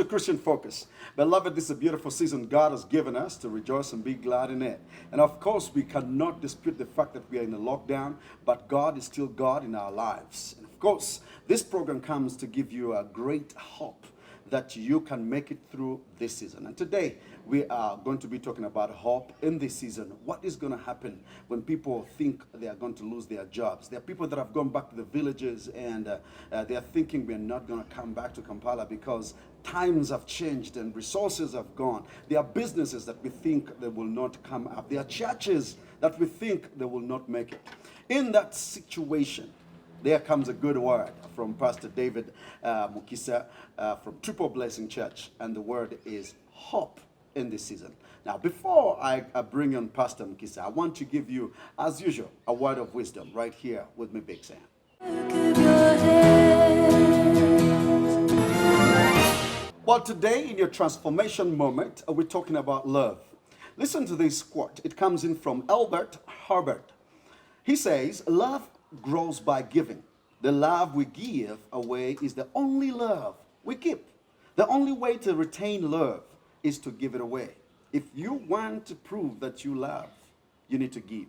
to Christian Focus. Beloved, this is a beautiful season God has given us to rejoice and be glad in it. And of course, we cannot dispute the fact that we are in a lockdown, but God is still God in our lives. And of course, this program comes to give you a great hope that you can make it through this season. And today, we are going to be talking about hope in this season. What is going to happen when people think they are going to lose their jobs? There are people that have gone back to the villages and they are thinking we're not going to come back to Kampala because times have changed and resources have gone. There are businesses that we think they will not come up. There are churches that we think they will not make it. In that situation, there comes a good word from Pastor David Mukisa from Tripple Blessing Church, and the word is hope in this season. Now, before I bring on Pastor Mukisa, I want to give you, as usual, a word of wisdom right here with me, Big Sam. Well, today in your transformation moment, we're talking about love. Listen to this quote. It comes in from Albert Hubbard. He says, love grows by giving. The love we give away is the only love we keep. The only way to retain love is to give it away. If you want to prove that you love, you need to give.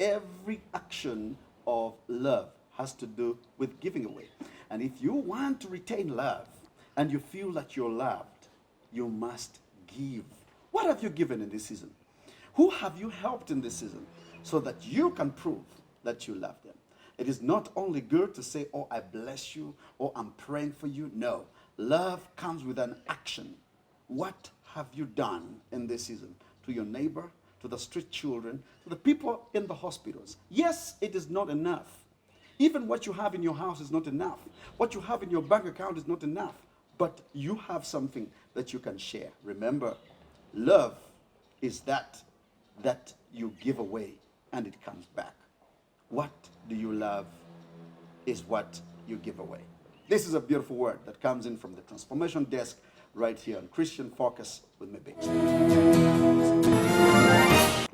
Every action of love has to do with giving away. And if you want to retain love and you feel that you're loved, you must give. What have you given in this season? Who have you helped in this season so that you can prove that you love them? It is not only good to say, oh, I bless you, or I'm praying for you. No, love comes with an action. What have you done in this season to your neighbor, to the street children, to the people in the hospitals? Yes, it is not enough. Even what you have in your house is not enough. What you have in your bank account is not enough. But you have something that you can share. Remember, love is that you give away and it comes back. What do you love is what you give away. This is a beautiful word that comes in from the Transformation Desk right here on Christian Focus with me, Big.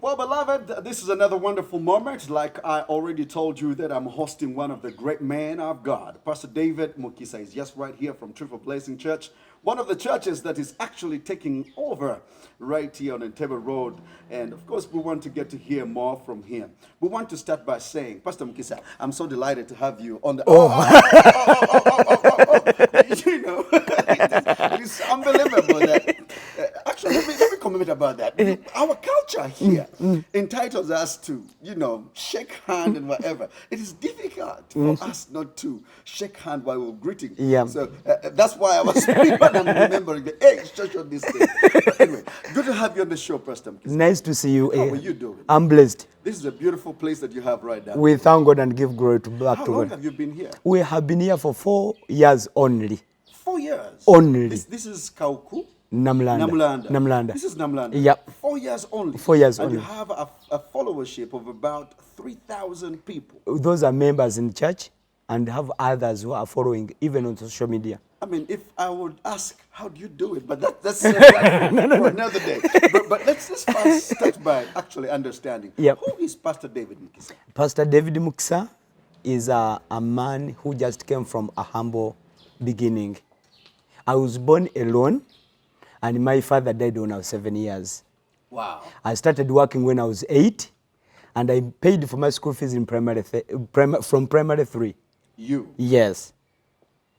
Well, beloved, this is another wonderful moment. Like I already told you that I'm hosting one of the great men of God. Pastor David Mukisa is just right here from Tripple Blessing Church, one of the churches that is actually taking over right here on Entebbe Road. And of course, we want to get to hear more from him. We want to start by saying, Pastor Mukisa, I'm so delighted to have you on the... You know, it is unbelievable that... Actually, let me comment about that. Our culture here entitles us to, shake hand and whatever. It is difficult for us not to shake hand while we're greeting. Yeah. So that's why I was remembering the hey, church on this day. But anyway, good to have you on the show, Pastor Mukisa. Nice to see you. How are you doing? I'm blessed. This is a beautiful place that you have right now. We thank God and give glory to back How to long God. have you been here? We have been here for 4 years only. 4 years? Only. This is Kauku? Namlanda. Namlanda. This is Namlanda. Yep. 4 years only. 4 years and only. And you have a followership of about 3,000 people. Those are members in church and have others who are following even on social media. I mean, if I would ask, how do you do it? But that's for another day. But let's first start by actually understanding. Yep. Who is Pastor David Mukisa? Pastor David Mukisa is a man who just came from a humble beginning. I was born alone, and my father died when I was 7 years. Wow. I started working when I was 8, and I paid for my school fees in from primary 3. You? Yes.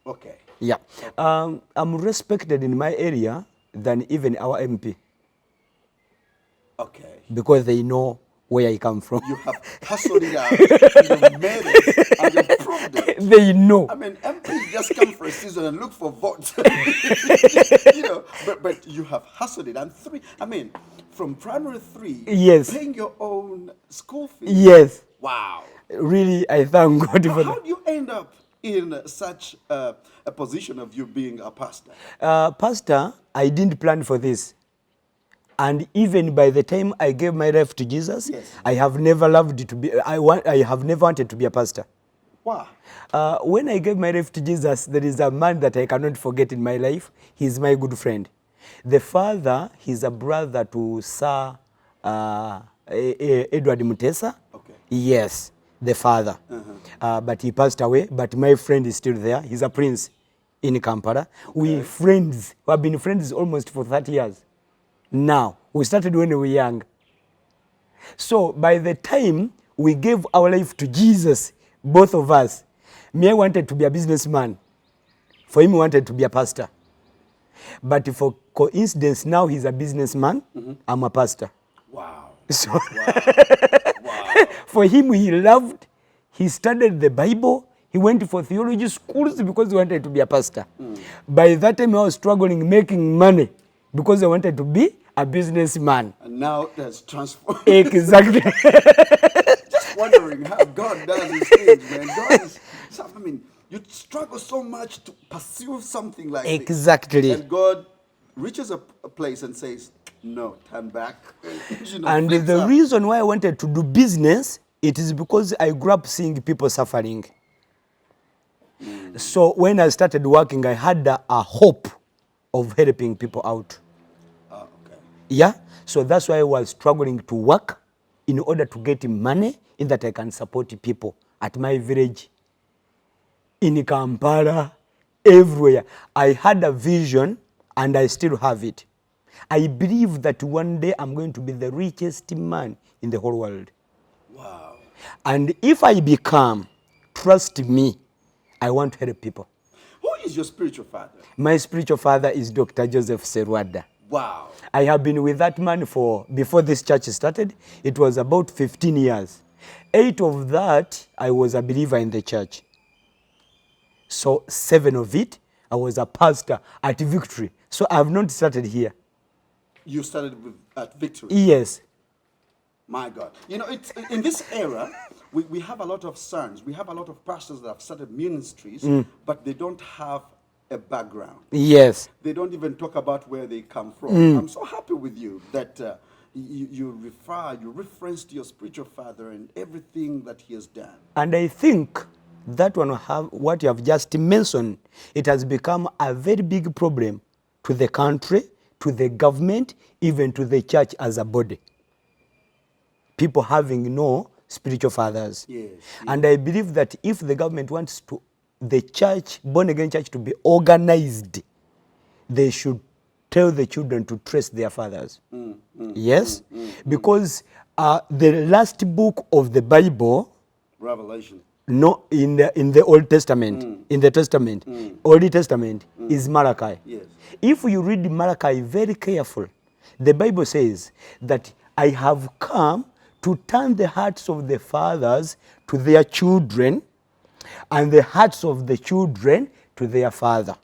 Okay. Yeah. Okay. I'm respected in my area than even our MP. Okay. Because they know where I come from. You have hustled it out, you've made it, and you've proved it. They know. I mean, MPs just come for a season and look for votes. But you have hustled it. And from primary 3, yes, paying your own school fees. Yes. Wow. Really, I thank God for that. How do you end up in such a position of you being a pastor? Pastor, I didn't plan for this. And even by the time I gave my life to Jesus, yes, I have never loved to be. I have never wanted to be a pastor. Wow. When I gave my life to Jesus, there is a man that I cannot forget in my life. He's my good friend. The father, he's a brother to Sir Edward Mutesa. Okay. Yes, the father. But he passed away. But my friend is still there. He's a prince in Kampala. We friends. We have been friends almost for 30 years. Now, we started when we were young. So by the time we gave our life to Jesus, both of us, me, I wanted to be a businessman. For him, he wanted to be a pastor. But for coincidence, now he's a businessman. I'm a pastor. Wow. So Wow. for him, he studied the Bible. He went for theology schools because he wanted to be a pastor. By that time, I was struggling making money because I wanted to be a businessman. And now that's transformed. Exactly. Just wondering how God does his things, man. God is, I mean, you struggle so much to pursue something like Exactly. this. And God reaches a place and says, no, turn back. And fix the up. reason why I wanted to do business, it is because I grew up seeing people suffering. So when I started working, I had a hope of helping people out. Oh, okay. Yeah, so that's why I was struggling to work in order to get money in that I can support people at my village, in Kampala, everywhere. I had a vision and I still have it. I believe that one day I'm going to be the richest man in the whole world. Wow. And if I become, trust me, I want to help people. Who is your spiritual father? My spiritual father is Dr. Joseph Serwada. Wow. I have been with that man before this church started, it was about 15 years. 8 of that, I was a believer in the church. So 7 of it, I was a pastor at Victory. So I have not started here. You started at Victory. Yes. My God. You know, it's, in this era, we have a lot of sons. We have a lot of pastors that have started ministries, but they don't have a background. Yes. They don't even talk about where they come from. I'm so happy with you that you referenced your spiritual father and everything that he has done. And I think that what you have just mentioned, it has become a very big problem to the country, to the government, even to the church as a body. People having no spiritual fathers. Yes, And I believe that if the government wants the church, born again church, to be organized, they should tell the children to trace their fathers. Yes? Because the last book of the Bible, Revelation. no, in the Old Testament, in the Testament, Old Testament is Malachi. Yes. If you read Malachi very careful, the Bible says that I have come to turn the hearts of the fathers to their children and the hearts of the children to their father.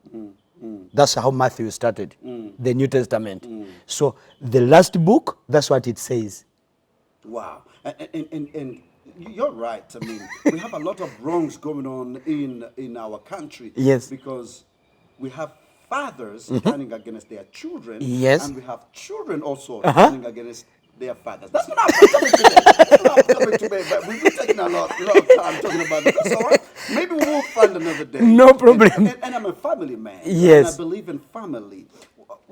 That's how Matthew started, the New Testament. So the last book, that's what it says. Wow. And you're right. I mean, we have a lot of wrongs going on in our country. Yes. Because we have fathers turning against their children. Yes. And we have children also turning against their fathers. That's not our topic today. That's not our topic today, but we've been taking a lot of time talking about this. That's all right. Maybe we will find another day. No problem. And I'm a family man. Yes. And I believe in family.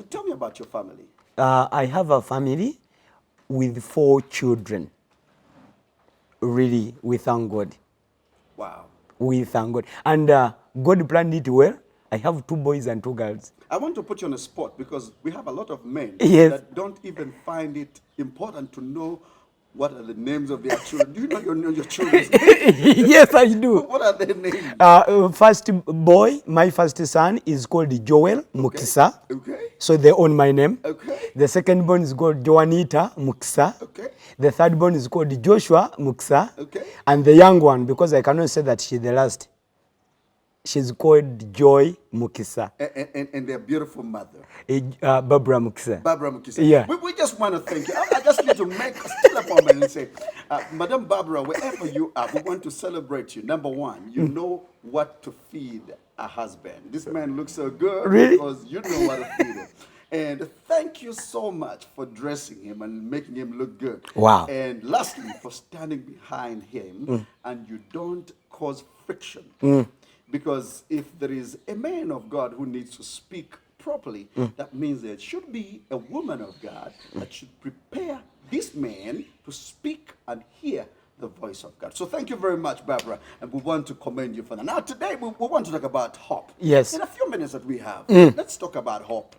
Tell me about your family. I have a family with 4 children. Really, we thank God. Wow. We thank God. And God planned it well. I have 2 boys and 2 girls. I want to put you on the spot because we have a lot of men Yes. that don't even find it important to know what are the names of their children. Do you know your children's names? Yes, I do. What are their names? First boy, my first son is called Joel Mukisa. Okay. So they own my name. Okay. The second born is called Joanita Mukisa. Okay. The third born is called Joshua Mukisa. Okay. And the young one, because I cannot say that she's the last, she's called Joy Mukisa. And their beautiful mother. Barbara Mukisa. Barbara Mukisa. Yeah. We just want to thank you. I just need to make a still a moment and say, Madam Barbara, wherever you are, we want to celebrate you. Number one, you know what to feed a husband. This man looks so good Really? because you know what to feed him. And thank you so much for dressing him and making him look good. Wow. And lastly, for standing behind him and you don't cause friction. Because if there is a man of God who needs to speak properly, that means there should be a woman of God that should prepare this man to speak and hear the voice of God. So thank you very much, Barbara, and we want to commend you for that. Now today we want to talk about hope. Yes. In a few minutes that we have, let's talk about hope.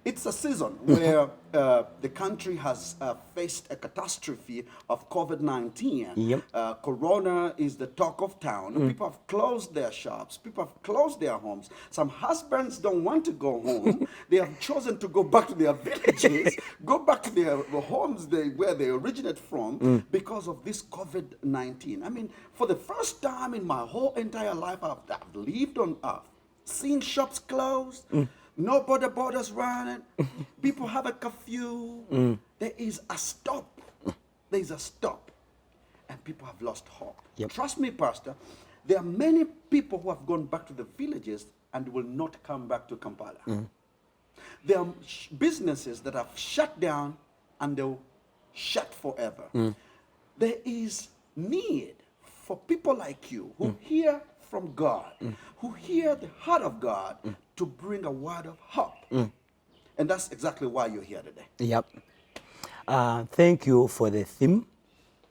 It's a season where the country has faced a catastrophe of COVID-19. Yep. Corona is the talk of town. People have closed their shops. People have closed their homes. Some husbands don't want to go home. They have chosen to go back to their villages, go back to their homes where they originate from because of this COVID-19. I mean, for the first time in my whole entire life I've lived on earth, seen shops closed, no borders running, people have a curfew. There is a stop. There is a stop. And people have lost hope. Yep. Trust me, Pastor, there are many people who have gone back to the villages and will not come back to Kampala. There are businesses that have shut down and they'll shut forever. There is need for people like you who hear from God, who hear the heart of God, to bring a word of hope. And that's exactly why you're here today. Yep. Thank you for the theme,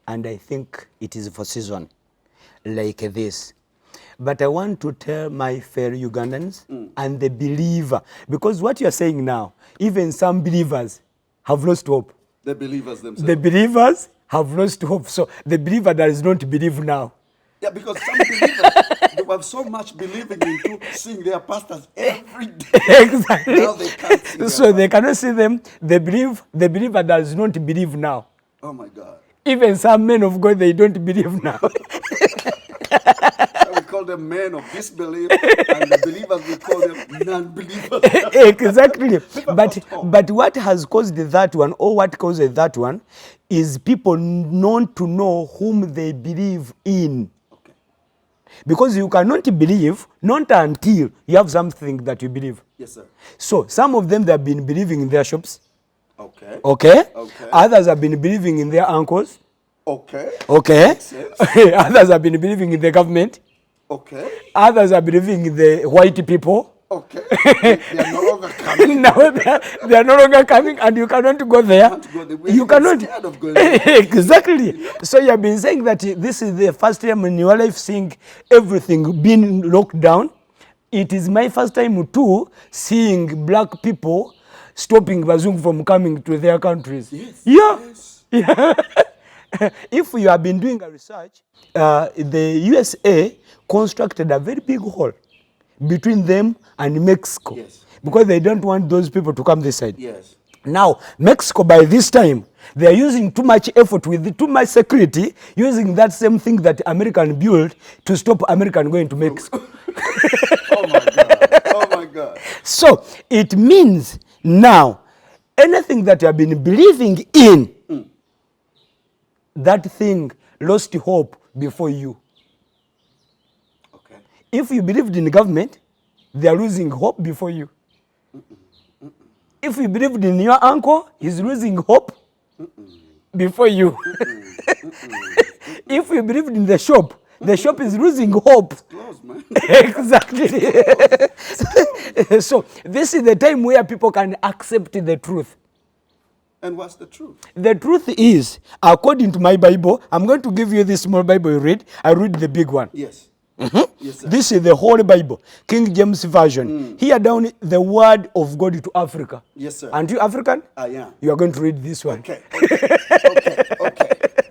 and I think it is for season like this. But I want to tell my fellow Ugandans and the believer, because what you're saying now, even some believers have lost hope. The believers themselves. The believers have lost hope. So the believer does not believe now. Yeah, because some believers, they have so much believing into seeing their pastors every day. Exactly. Now they can't see So they cannot see them. The believer does not believe now. Oh my God. Even some men of God, they don't believe now. So we call them men of disbelief, and the believers, we call them non-believers. Exactly. People But lost hope. but what has caused that one, or what causes that one, is people not to know whom they believe in. Okay. Because you cannot believe not until you have something that you believe. Yes, sir. So some of them, they have been believing in their shops. Okay. Okay. Okay. Others have been believing in their uncles. Okay. Okay. Makes sense. Others have been believing in the government. Okay. Others are believing in the white people. Okay. They are no longer coming. Now they are no longer coming, and you cannot go there. can't go there. We're You even cannot. scared of going there. Exactly. So you have been saying that this is the first time in your life seeing everything being locked down. It is my first time too seeing black people stopping Bazungu from coming to their countries. Yes. Yeah. Yes. Yeah. If you have been doing a research, the USA constructed a very big hole between them and Mexico. Yes. Because they don't want those people to come this side. Yes. Now, Mexico by this time, they are using too much effort with too much security, using that same thing that American built to stop American going to Mexico. Oh my God. Oh my God. So it means now, anything that you have been believing in, that thing lost hope before you. Okay. If you believed in the government, they are losing hope before you. If you believed in your uncle, he's losing hope before you. If you believed in the shop is losing hope. Close, man. Exactly. So this is the time where people can accept the truth. And what's the truth? The truth is, according to my Bible, I'm going to give you this small Bible you read. I read the big one. Yes. Yes, sir. This is the whole Bible, King James Version. Here down the word of God to Africa. Yes, sir. Aren't you African? I am. You are going to read this one. Okay. Okay.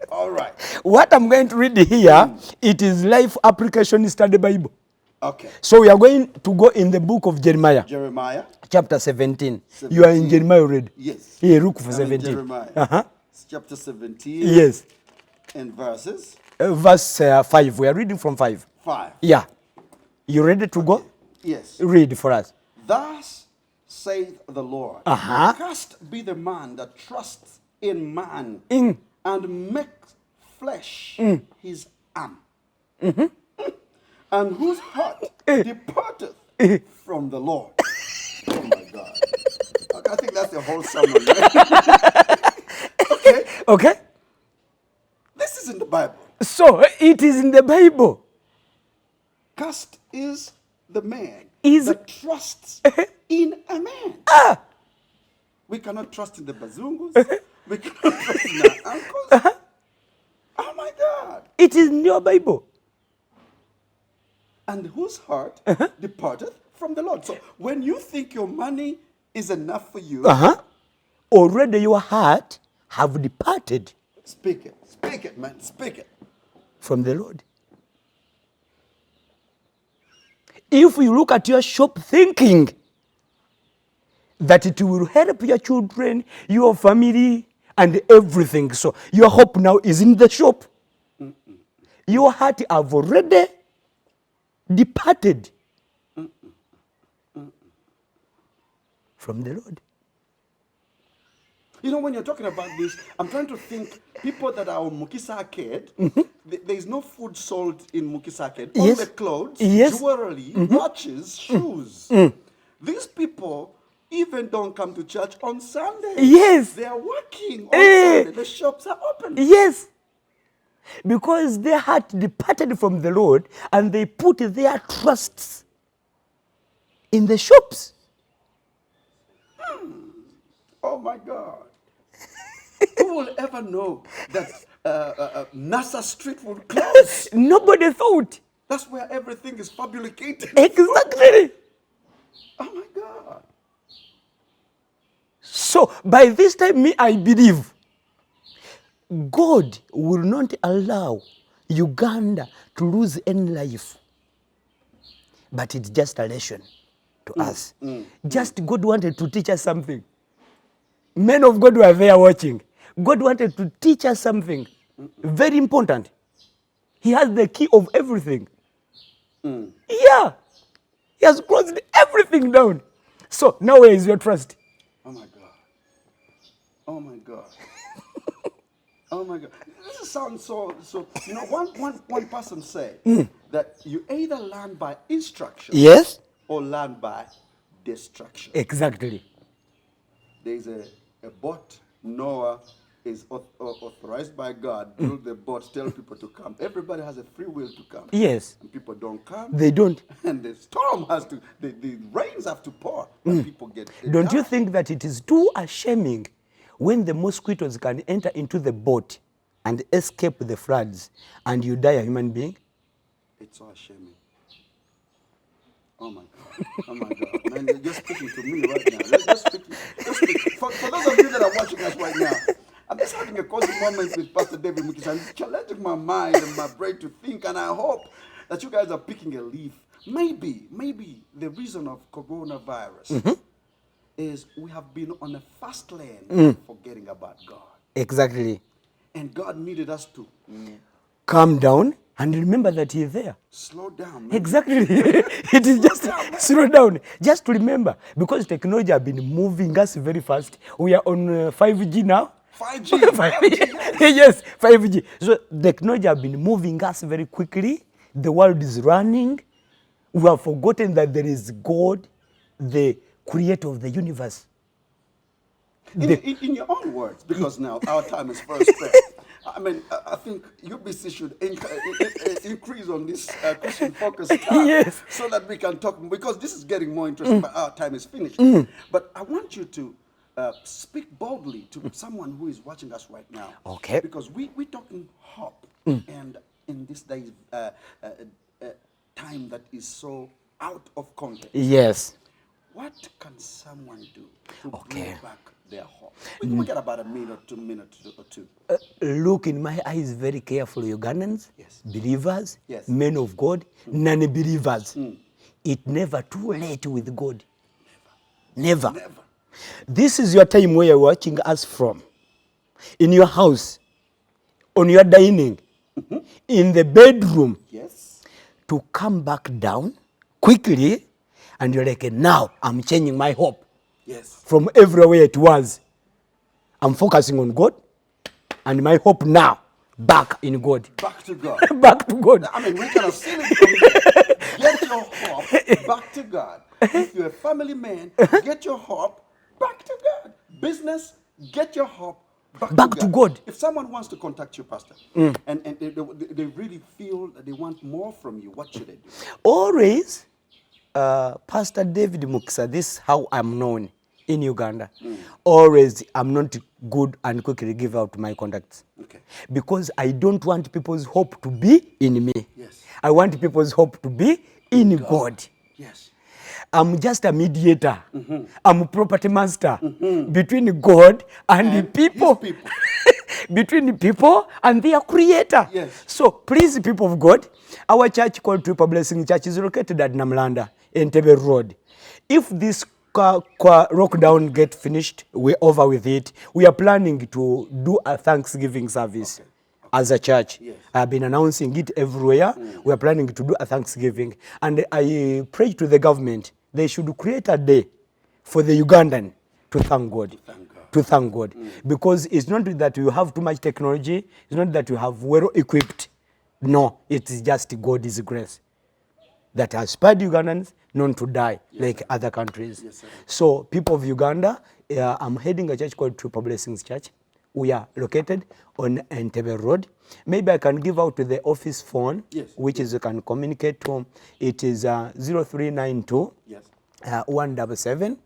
All right. What I'm going to read here, it is Life Application Study Bible. Okay. So we are going to go in the book of Jeremiah, Jeremiah. chapter 17. You are in Jeremiah already. Yes. Here, look for I'm in 17. Jeremiah. Chapter 17. Yes. And verses Verse 5. We are reading from 5. 5. Yeah. You ready to go? Yes. Read for us. Thus saith the Lord, cursed be the man that trusts in man and makes flesh his arm, and whose heart departeth from the Lord. Oh my God. Okay, I think that's the whole sermon. Okay. Okay? This is in the Bible. So it is in the Bible. Cursed is the man Is- that trusts in a man. We cannot trust in the bazungus. We cannot trust in our uncles. Oh my God. It is in your Bible. And whose heart departeth from the Lord. So when you think your money is enough for you, Already your heart have departed speak it, man, speak it. from the Lord. If you look at your shop thinking that it will help your children, your family, and everything, so your hope now is in the shop. Your heart have already departed from the Lord. You know, when you're talking about this, I'm trying to think people that are on Mukisa Arcade, there's no food sold in Mukisa Arcade. Yes. Only clothes, Yes. jewelry, watches, shoes. These people even don't come to church on Sunday. Yes. They are working on Sunday. The shops are open. Yes. Because their heart departed from the Lord and they put their trusts in the shops. Oh my God. Who will ever know that NASA Street will close? Nobody thought. That's where everything is fabricated. Exactly. Oh my God. So by this time, I believe God will not allow Uganda to lose any life. But it's just a lesson to us. Just God wanted to teach us something. Men of God were there watching. God wanted to teach us something very important. He has the key of everything. Yeah. He has closed everything down. So now where is your trust? Oh my God. Oh my God. Oh my God. This sounds so, you know, one person said that you either learn by instruction Yes. or learn by destruction. Exactly. There's a boat, Noah is authorized by God, build the boat, tell people to come. Everybody has a free will to come. Yes. And people don't come. They don't. And the storm has to, the rains have to pour, and people get Don't you die. think that it is too ashaming when the mosquitoes can enter into the boat and escape the floods and you die a human being? It's so ashamed. Oh my God. Oh my God. Man, you're just speaking to me right now. Just speaking. For those of you that are watching us right now, I'm just having a cozy moment with Pastor David Mukisa. I'm challenging my mind and my brain to think, and I hope that you guys are picking a leaf. Maybe the reason of coronavirus is we have been on a fast lane forgetting about God. Exactly. And God needed us to Calm down and remember that He is there. slow down. Exactly. It is just slow down. Just to remember, because technology has been moving us very fast. We are on 5G now. 5G. 5G. Yes, 5G. So technology has been moving us very quickly. The world is running. We have forgotten that there is God, the creator of the universe. In your own words, because now our time is first spent. I mean, I think UBC should increase on this Christian focus time, Yes. so that we can talk, because this is getting more interesting, but our time is finished. But I want you to speak boldly to someone who is watching us right now. Okay. Because we're talking hope, and in this day's time that is so out of context. Yes. What can someone do to Okay. bring back their hope? We get about a minute or two. Look in my eyes very carefully, Ugandans, Yes. believers, Yes. men of God, non-believers. It's never too late with God. Never. Never. This is your time where you're watching us from. In your house, on your dining, in the bedroom, Yes. to come back down quickly, and you're like, now I'm changing my hope Yes. from everywhere it was. I'm focusing on God, and my hope now back in God. Back to God. Back to God. I mean, we can seal it from there. Get your hope back to God. If you're a family man, get your hope back to God. Business, get your hope back to God. If someone wants to contact you, Pastor, and they really feel that they want more from you, what should they do? Always, Pastor David Mukisa, this is how I'm known. in Uganda. Always, I'm not good and quickly give out my contacts. Okay. Because I don't want people's hope to be in me. Yes. I want people's hope to be in God. Yes. I'm just a mediator. I'm a property master between God and the people. His people. Between the people and their creator. Yes. So please, people of God, our church called Tripple Blessing Church is located at Namlanda, Entebbe Road. If this lockdown get finished, we're over with it. We are planning to do a Thanksgiving service. Okay. As a church. Yes. I've been announcing it everywhere. We are planning to do a Thanksgiving. And I pray to the government, they should create a day for the Ugandan to thank God. To thank God. Because it's not that you have too much technology, it's not that you have well equipped. No, it's just God's grace that has spared Ugandans not to die like other countries. Yes, so people of Uganda, I'm heading a church called Tripple Blessings Church. We are located on Entebbe Road. Maybe I can give out the office phone, which is you can communicate to. It is 0392 177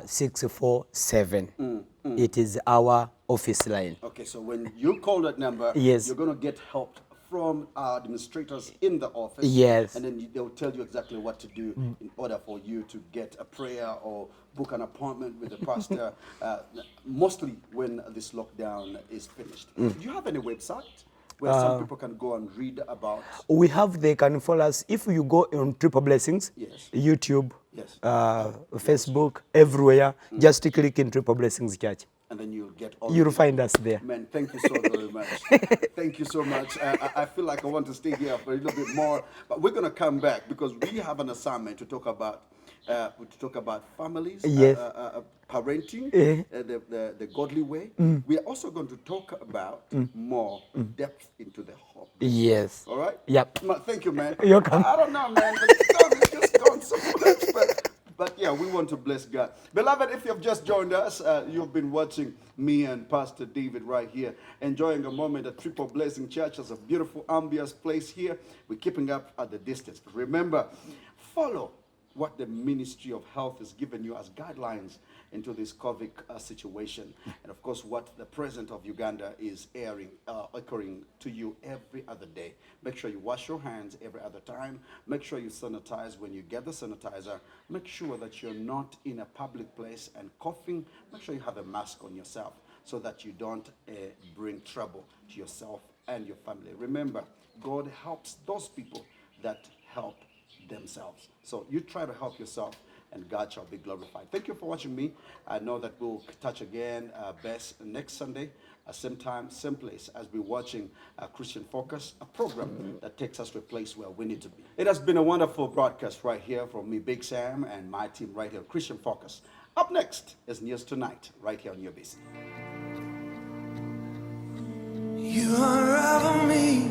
647. It is our office line. Okay, so when you call that number, you're going to get help from our administrators in the office. Yes. And then they'll tell you exactly what to do in order for you to get a prayer or book an appointment with the pastor, mostly when this lockdown is finished. Do you have any website where some people can go and read about? We have, they can follow us. If you go on Triple Blessings, YouTube, Facebook, everywhere, just click in Triple Blessings Church. And then you'll get all. You'll find us there. Man, thank you so very much. Thank you so much. I feel like I want to stay here for a little bit more, but we're going to come back because we have an assignment to talk about families, parenting, the godly way. We are also going to talk about more depth into the hope. Yes. All right? Yep. Thank you, man. You're welcome. I don't know, man, but it's just gone so much. But yeah, we want to bless God. Beloved, if you've just joined us, you've been watching me and Pastor David right here, enjoying a moment at Triple Blessing Church. There's a beautiful ambience place here. We're keeping up at the distance. But remember, follow what the Ministry of Health has given you as guidelines into this COVID situation. And of course, what the President of Uganda is echoing to you every other day. Make sure you wash your hands every other time. Make sure you sanitize when you get the sanitizer. Make sure that you're not in a public place and coughing. Make sure you have a mask on yourself so that you don't bring trouble to yourself and your family. Remember, God helps those people that help themselves. So you try to help yourself and God shall be glorified. Thank you for watching me. I know that we'll touch again best next Sunday, same time, same place, as we're watching Christian Focus, a program that takes us to a place where we need to be. It has been a wonderful broadcast right here from me, Big Sam, and my team right here, Christian Focus. Up next is News Tonight, right here on UBC. You unravel me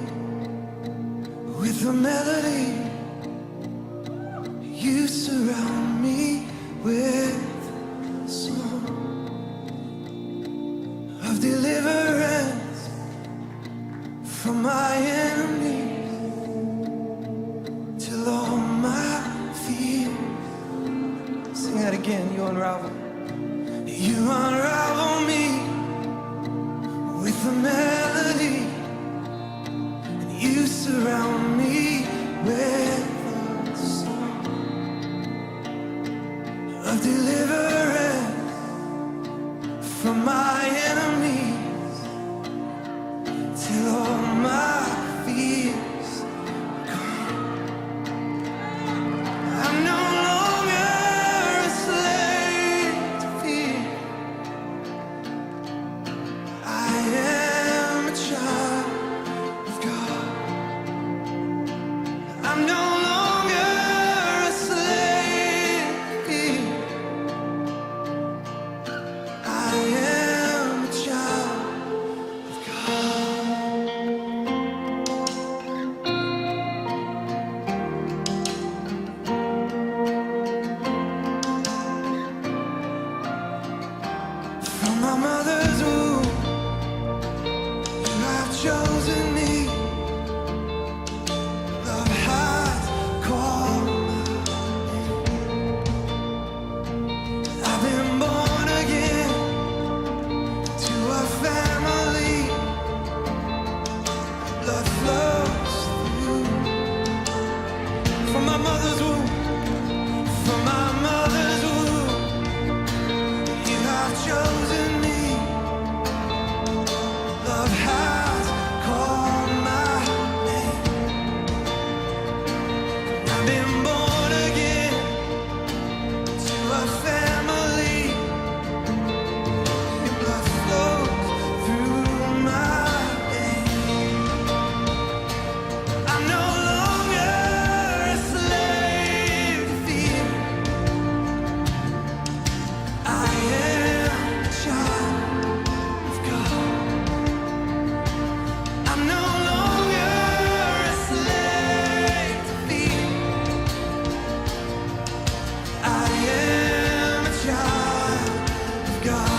with a melody. You surround me with a song of deliverance from my enemies till all my fears. Sing that again. You unravel me with a melody, and you surround me with a song of deliverance from my enemies till all my fears are gone. I'm no longer a slave to fear. I am a child of God. I'm no longer a slave to fear. I am a child of God. God.